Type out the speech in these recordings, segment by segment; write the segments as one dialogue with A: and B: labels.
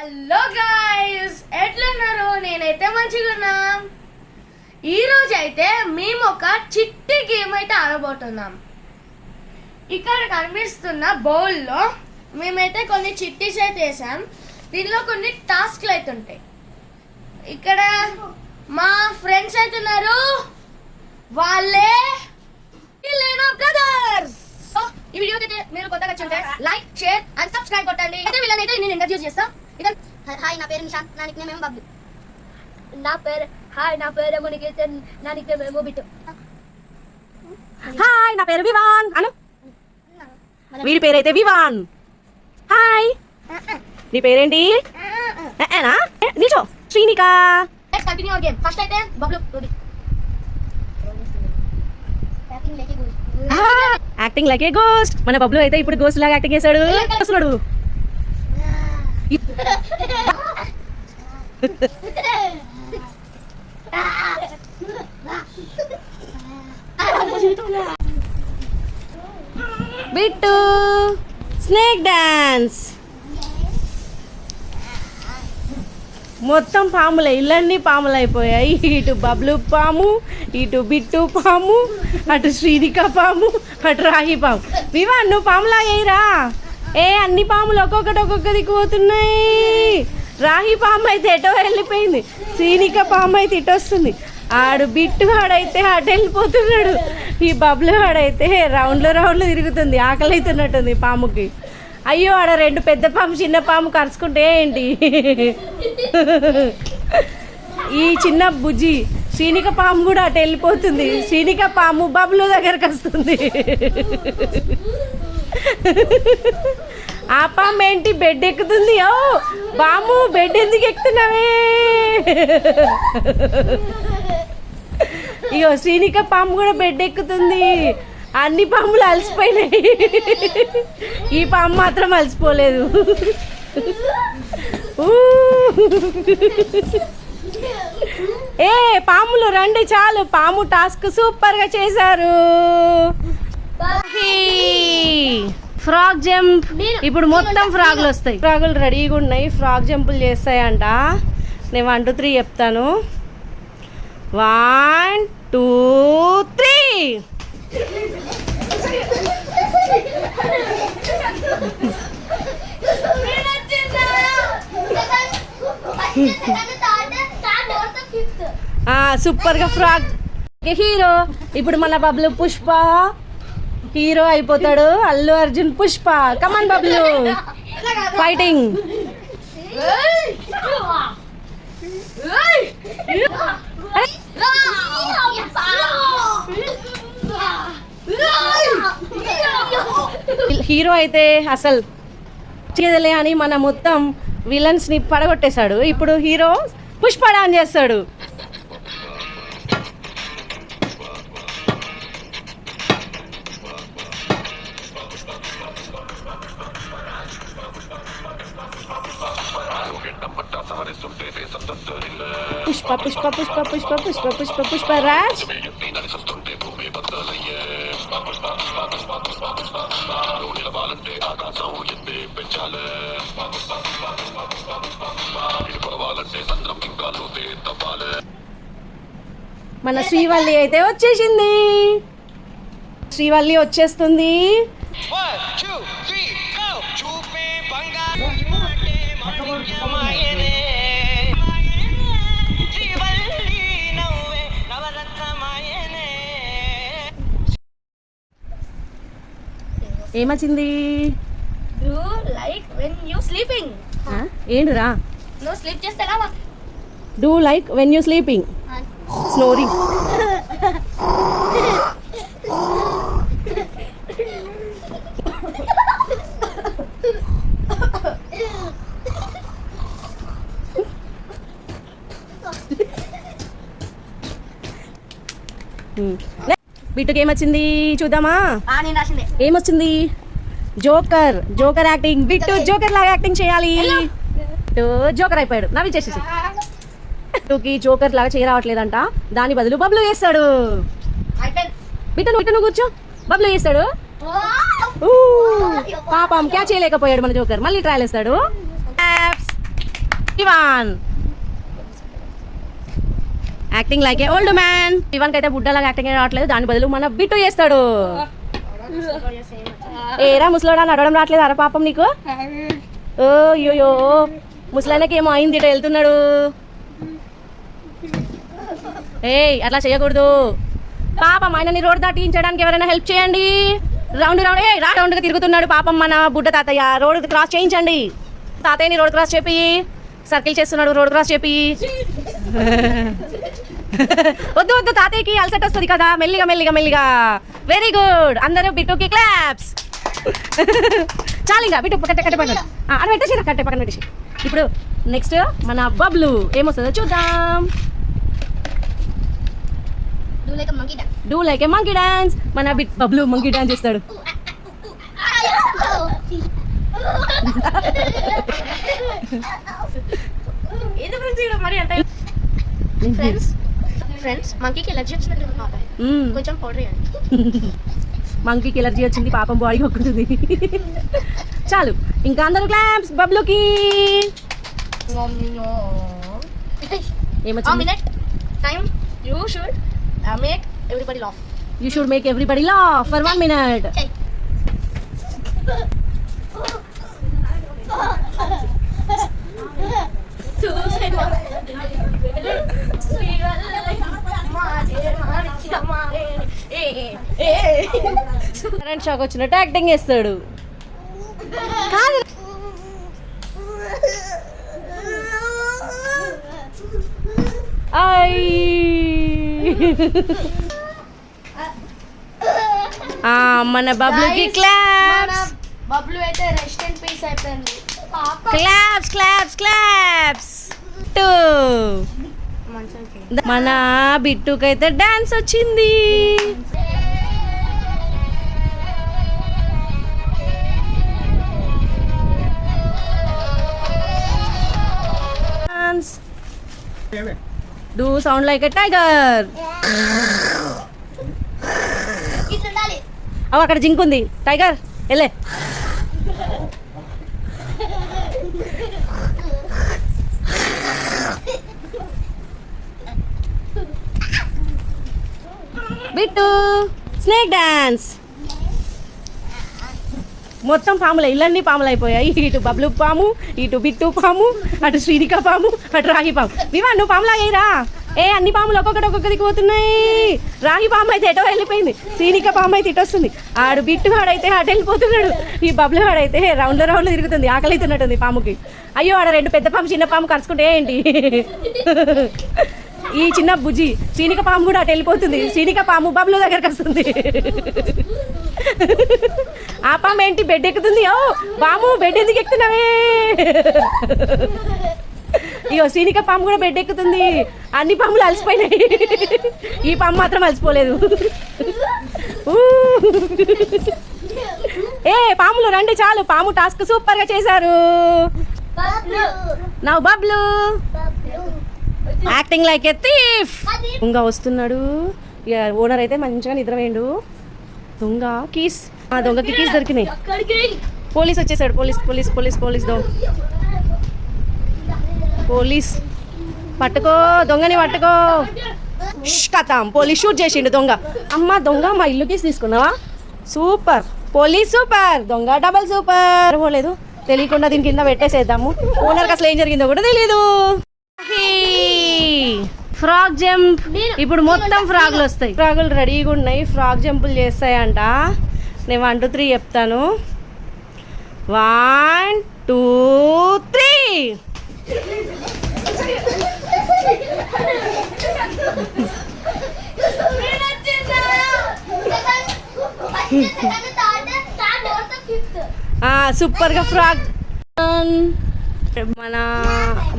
A: Hello guys, ఎట్లున్నారు? నేనైతే మంచిగా ఉన్నా. ఈరోజు అయితే మేము ఒక చిట్టి గేమ్ అయితే ఆడబోతున్నాం. ఇక్కడ కనిపిస్తున్న బౌల్లో మేమైతే కొన్ని చిట్టీస్ అయితే వేసాం. దీనిలో కొన్ని టాస్క్లు అయితే ఉంటాయి. ఇక్కడ మా ఫ్రెండ్స్ అయితే ఉన్నారు, వాళ్ళే బ్రదర్స్. ఈ వీడియో అయితే మీరు కొత్తగా వచ్చుంటే లైక్, షేర్ అండ్ సబ్స్క్రైబ్ కొట్టండి. అయితే వీళ్ళనైతే నేను ఇంట్రడ్యూస్ చేస్తా.
B: హాయ్, నా పేరు నిశాంత్, నా నిక్ నేమ్ బబ్లు.
A: నా పేరు మునికేతన్, నా నిక్ నేమ్ బిట్టు.
C: హాయ్, నా పేరు వివాన్ అను. వీడి పేరైతే వివాన్. హాయ్, నీ పేరేంటి? నిజో Srinika.
A: Let's continue our game. First అయితే Bablu Ruby.
C: Acting like a ghost. మన బబ్లు అయితే ఇప్పుడు గోస్ట్ లాగా యాక్టింగ్ చేశాడు. వస్తున్నాడు. Bittu snake dance. మొత్తం పాములే, ఇళ్ళన్నీ పాములు అయిపోయాయి. ఇటు బబ్లు పాము, ఇటు బిట్టు పాము, అటు శ్రీనిక పాము, అటు రాహి పాము. వివా, నువ్వు పాములా అయ్యిరా. అన్ని పాములు ఒక్కొక్కటి దిక్కుపోతున్నాయి. రాహి పాము అయితే ఎటో వెళ్ళిపోయింది, శ్రీనిక పాము అయితే ఇటు వస్తుంది. ఆడు బిట్టు ఆడైతే అటు వెళ్ళిపోతున్నాడు. ఈ బబ్లు ఆడైతే రౌండ్లు తిరుగుతుంది. ఆకలి అవుతున్నట్టుంది పాముకి. అయ్యో, ఆడ రెండు పెద్ద పాము చిన్న పాము కరుచుకుంటే ఏంటి. ఈ చిన్న బుజ్జి శ్రీనిక పాము కూడా అటు వెళ్ళిపోతుంది. శ్రీనిక పాము బబ్లు దగ్గరకు వస్తుంది. ఆ పాము ఏంటి బెడ్ ఎక్కుతుంది. ఓ బాము, బెడ్ ఎందుకు ఎక్కుతున్నావే? ఇగో శ్రీనిక పాము కూడా బెడ్ ఎక్కుతుంది. అన్ని పాములు అలసిపోయినాయి, ఈ పాము మాత్రం అలసిపోలేదు. పాములు రండి, చాలు. పాము టాస్క్ సూపర్ గా చేశారు. Frog jump. ఇప్పుడు మొత్తం ఫ్రాగులు వస్తాయి. ఫ్రాగులు రెడీగా ఉన్నాయి, ఫ్రాగ్ జంపులు చేస్తాయంట. నేను 1 2 3 చెప్తాను. 1 2 3. సూపర్ గా ఫ్రాగ్. హీరో ఇప్పుడు మన బబ్లు పుష్ప హీరో అయిపోతాడు. అల్లు అర్జున్ పుష్ప. కమాన్ బబ్లు, ఫైటింగ్. హీరో అయితే అసలు చేయలే అని మన మొత్తం విలన్స్ ని పడగొట్టేశాడు. ఇప్పుడు హీరో పుష్ప డాన్స్ చేస్తాడు. పుష్ప పుష్ప పుష్ప పుష్ప పుష్ప పుష్ప పుష్ప రాజ్. మన శ్రీవల్లి అయితే వచ్చేసింది. శ్రీవల్లి వచ్చేస్తుంది. ఏమొచ్చింది?
A: Do like when you sleeping.
C: ఏంటిరా?
A: No sleep చేస్తావా?
C: Do like when you sleeping. Snoring. బిట్టుకి ఏమొచ్చింది చూద్దామా?
A: నేను రాసిందే.
C: ఏమొచ్చింది? Joker. Joker acting. Bittu joker లాగా యాక్టింగ్ చేయాలి. జోకర్ అయిపోయాడు. నవ్వి చేసేసి బిట్టుకి జోకర్ లాగా చేయరావట్లేదంట. దాని బదులు బబ్లు చేస్తాడు. బిట్టు నువ్వు కూర్చో. బబ్లు చేస్తాడు. పాపం క్యాచ్ చేయలేకపోయాడు మన జోకర్. మళ్ళీ ట్రయల్ వేస్తాడు. Vivaan acting like a old man. వివాన్కి అయితే బుడ్డలాగా యాక్టింగ్ రావట్లేదు, దాని బదులు మన బిట్టు చేస్తాడు. ఏరా ముసలోడా నడవడం రావట్లేదు అర పాపం నీకు. ఓ అయ్యో ముసలాయనకి ఏమో అయింది, ఇట వెళ్తున్నాడు. ఏయ్ అట్లా చేయకూడదు పాపం, ఆయనని రోడ్ దాటించడానికి ఎవరైనా హెల్ప్ చేయండి. రౌండ్ రౌండ్ ఏ రౌండ్గా తిరుగుతున్నాడు పాపం మన బుడ్డ తాతయ్య, రోడ్ క్రాస్ చేయించండి. తాతయ్యని రోడ్ క్రాస్ చేపి, సర్కిల్ చేస్తున్నాడు, రోడ్ క్రాస్ చేపి. వద్దు వద్దు తాతయ్యకి అలసట వస్తుంది కదా, మెల్లిగా మెల్లిగా మెల్లిగా. వెరీ గుడ్, అందరూ బిట్టుకి క్లాప్స్. చాలు ఇంకా బిట్టు కట్టే కట్టే పక్కన అని పెట్టేసి కట్టే పక్కన పెట్టేసి. ఇప్పుడు నెక్స్ట్ మన బబ్లు ఏమొస్తుందో చూద్దాం. Do like A monkey dance. మన బబ్లు మంకీ డాన్స్ చేస్తాడు.
A: ఫ్రెండ్స్ మంకీకి ఎలర్జీ వచ్చినట్టు కొంచెం పౌడర్ వేయండి.
C: మంకీకి ఎలర్జీ వచ్చింది పాపం, బాడీ ఒక్కుంటుంది. చాలు ఇంకా అందరూ క్లాప్స్ బబ్లుకి. ఏమొచ్చింది?
A: Time you should make everybody laugh.
C: You should make everybody laugh for 1 minute. Current shock వచ్చినట్టు యాక్టింగ్ చేస్తాడు. మన బబ్లుకి క్లాప్స్.
A: బబ్లు అయితే రెస్ట్ అండ్ పీస్ అయిపోయింది.
C: Claps claps claps. మన బిట్టుకైతే డాన్స్ వచ్చింది. Do sound like a tiger. అవ అక్కడ జింక్ ఉంది, టైగర్ వెళ్ళే. Bittu snake dance. మొత్తం పాములే, ఇళ్ళన్నీ పాములు అయిపోయాయి. ఇటు బబ్లు పాము, ఇటు బిట్టు పాము, అటు శ్రీనిక పాము, అటు రాగి పాము. వివా నువ్వు పాములా అయ్యిరా. ఏ అన్ని పాములు ఒక్కొక్కడికి పోతున్నాయి. రాగి పాము అయితే ఎటో వెళ్ళిపోయింది, శ్రీనిక పాము అయితే ఇటు వస్తుంది, ఆడు బిట్టు వాడైతే అటు వెళ్ళిపోతున్నాడు, ఈ బబ్లు వాడైతే రౌండ్లో తిరుగుతుంది. ఆకలి అవుతున్నట్టుంది పాముకి. అయ్యో ఆడ రెండు పెద్ద పాము చిన్న పాము కరుచుకుంటే ఏంటి. ఈ చిన్న బుజ్జి శ్రీనిక పాము కూడా అటు వెళ్ళిపోతుంది. శ్రీనిక పాము బబ్లు దగ్గరకు వస్తుంది. ఆ పాము ఏంటి బెడ్ ఎక్కుతుంది. ఓ పాము బెడ్ ఎందుకు ఎక్కుతున్నావే. అయ్యో శ్రీనిక పాము కూడా బెడ్ ఎక్కుతుంది. అన్ని పాములు అలసిపోయినాయి, ఈ పాము మాత్రం అలసిపోలేదు. ఏ పాములు రండి చాలు, పాము టాస్క్ సూపర్ గా చేశారు. Now Bablu acting like a thief. దొంగ వస్తున్నాడు. ఇక ఓనర్ అయితే మంచిగా నిద్రపోయిండు. దొంగ కీస్, ఆ దొంగకి కీస్ దొరికినాయి. పోలీస్ వచ్చేసాడు. Police police police police police పట్టుకో, దొంగని పట్టుకో. కథం పోలీస్ షూట్ చేసిండు దొంగ. అమ్మ దొంగ మా ఇల్లు కీస్ తీసుకున్నావా? సూపర్ పోలీస్ సూపర్, దొంగ డబల్ సూపర్. పోలేదు తెలియకుండా దీని కింద పెట్టేసేద్దాము. ఓనర్కి అసలు ఏం జరిగిందో కూడా తెలియదు. Frog jump. ఇప్పుడు మొత్తం ఫ్రాగులు వస్తాయి. ఫ్రాగులు రెడీగా ఉన్నాయి, ఫ్రాగ్ జంపులు చేస్తాయంట. నేను 1 2 3 చెప్తాను. 1 2 3. సూపర్గా ఫ్రాగ్. మన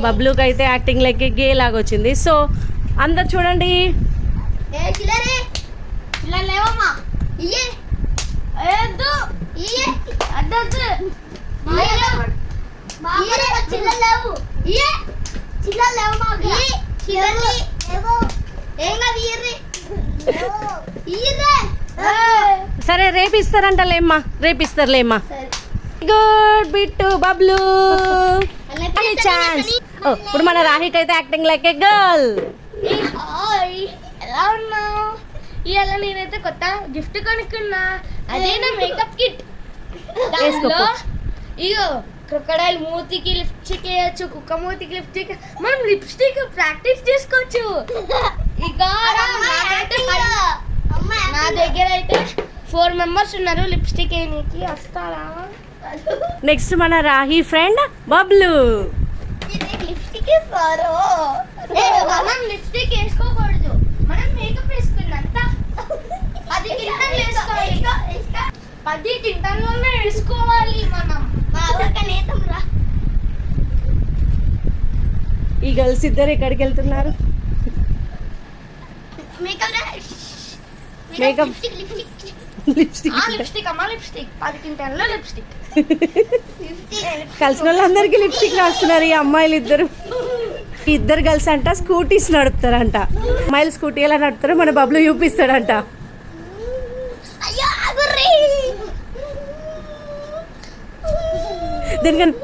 C: బబ్లుకి అయితే యాక్టింగ్ లైక్ గే లాగా వచ్చింది. సో అందరు చూడండి. సరే రేపు ఇస్తారంటలేమ్మా, రేపు ఇస్తారులేమ్మా. Good Bittu Bablu chance. ఇప్పుడు మన రాహికి అయితే acting like a girl.
A: Hi, ఎలా ఉన్నావు? ఇవాళ నేనైతే కొత్త గిఫ్ట్ కొనుక్కున్నా. అదే నా మేకప్ కిట్. దాంట్లో ఇగో క్రొకడైల్ మూతికి లిప్స్టిక్ వేయచ్చు, కుక్క మూతికి లిప్స్టిక్, మనం లిప్స్టిక్ ప్రాక్టీస్ చేసుకోవచ్చు. ఇక నా దగ్గర అయితే 4 members ఉన్నారు లిప్స్టిక్ వేయడానికి. వస్తారా?
C: నెక్స్ట్ మన రాహి ఫ్రెండ్ బబ్లు.
B: లిప్స్టిక్ ఇస్తారు.
A: మనం లిప్స్టిక్ వేసుకోకూడదు, మనం మేకప్ వేసుకున్నంత 10 టింటన్లు వేసుకోవాలి. 10 టింటన్లోనే వేసుకోవాలి మనం.
C: ఈ గర్ల్స్ ఇద్దరు ఎక్కడికి వెళ్తున్నారు? మేకప్ లిప్స్టిక్
A: లిప్స్టిక్ అమ్మా, లిప్స్టిక్ 10 టింటన్లో లిప్స్టిక్.
C: కలిసిన వాళ్ళందరికీ లిప్స్టిక్ రాస్తున్నారు ఈ అమ్మాయిలు ఇద్దరు. ఈ ఇద్దరు కలిసి అంట స్కూటీస్ నడుపుతారంట. అమ్మాయిలు స్కూటీ ఎలా నడుపుతారో మన బబ్లు చూపిస్తాడంట. దీనికన్నా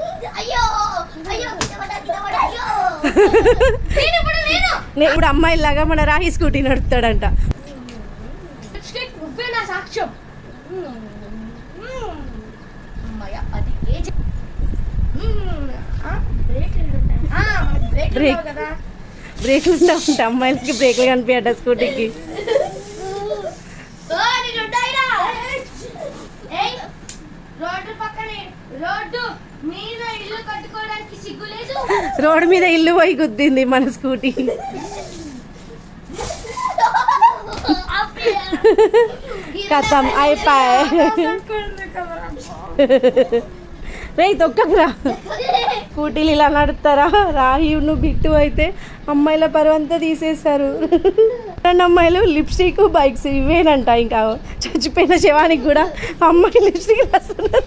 C: ఇప్పుడు అమ్మాయిలాగా మన రాహి స్కూటీ నడుపుతాడంట.
A: లిప్స్టిక్ నువ్వే నా సాక్ష్యం. అమ్మయ్య, 10 kg. బ్రేక్ కదా,
C: బ్రేక్లు ఉంటా అమ్మాయిలకి బ్రేక్లు కనిపించట స్కూటీకి.
A: రోడ్డు పక్కనే రోడ్డు మీద ఇల్లు కట్టుకోవడానికి సిగ్గు లేదు.
C: రోడ్డు మీద ఇల్లు పోయి గుద్దింది మన స్కూటీ. కథం అయిపోయి. రే తొక్కకురా. స్కూటీలు ఇలా నడుపుతారా? రాహిను బిట్టు అయితే అమ్మాయిల పరువంతా తీసేశారు. 2 అమ్మాయిలు లిప్స్టిక్ బైక్స్ ఇవేనంట. ఇంకా చచ్చిపోయిన శవానికి కూడా అమ్మాయి లిప్స్టిక్ రాస్తున్నారు.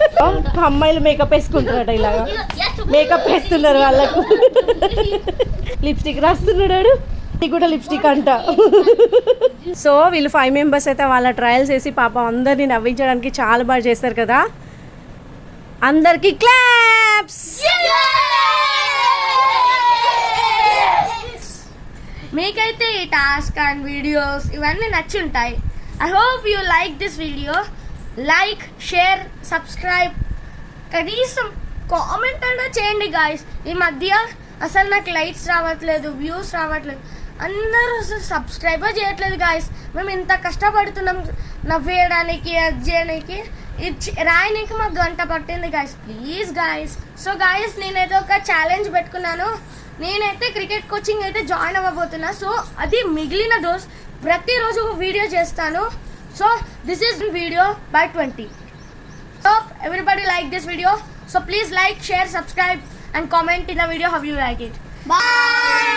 C: అమ్మాయిలు మేకప్ వేసుకుంటారట. ఇలాగా మేకప్ వేస్తున్నారు వాళ్ళకు. లిప్స్టిక్ రాస్తున్నాడు కూడా లిప్స్టిక్ అంట. సో వీళ్ళు 5 members అయితే వాళ్ళ ట్రయల్స్ వేసి పాపం అందరినీ నవ్వించడానికి చాలా బాగా చేస్తారు కదా. అందరికి క్లాప్స్.
A: మీకైతే ఈ టాస్క్ అండ్ వీడియోస్ ఇవన్నీ నచ్చి ఉంటాయి. I hope you like this video. Like, share, subscribe, కనీసం కామెంట్ అయినా చేయండి గాయస్. ఈ మధ్య అసలు నాకు లైక్స్ రావట్లేదు, వ్యూస్ రావట్లేదు, అందరూ అసలు సబ్స్క్రైబర్ చేయట్లేదు గాయస్. మేము ఇంత కష్టపడుతున్నాం నవ్వేయడానికి, అది చేయడానికి, రాయడానికి మాకు 1 గంట పట్టింది guys. Please guys. So guys, నేనైతే ఒక ఛాలెంజ్ పెట్టుకున్నాను. నేనైతే క్రికెట్ కోచింగ్ అయితే జాయిన్ అవ్వబోతున్నా. సో అది మిగిలిన డోస్ ప్రతిరోజు ఒక వీడియో చేస్తాను. So this is video by 20. So everybody like this video. So please like, share, subscribe and comment in the video how you like it. Bye.